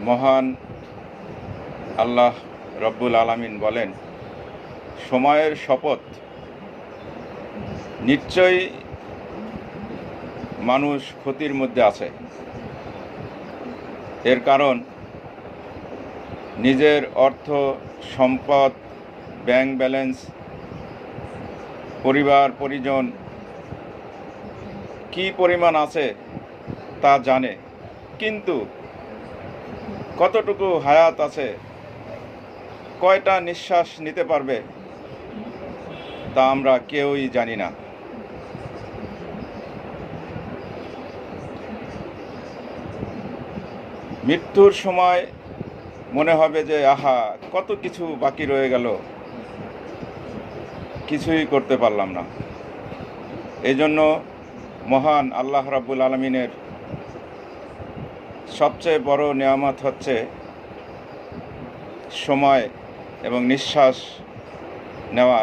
মহান আল্লাহ রব্বুল আলামিন বলেন, সময়ের শপথ, নিশ্চয়ই মানুষ ক্ষতির মধ্যে আছে। এর কারণ নিজের অর্থ, সম্পদ, ব্যাংক ব্যালেন্স, পরিবার পরিজন কী পরিমাণ আছে তা জানে, কিন্তু কতটুকু হায়াত আছে, কয়টা নিঃশ্বাস নিতে পারবে তা আমরা কেউই জানি না। মৃত্যুর সময় মনে হবে যে আহা, কত কিছু বাকি রয়ে গেল, কিছুই করতে পারলাম না। এই জন্য মহান আল্লাহ রাব্বুল আলামিনের সবচেয়ে বড় নিয়ামত হচ্ছে সময় এবং নিঃশ্বাস নেওয়া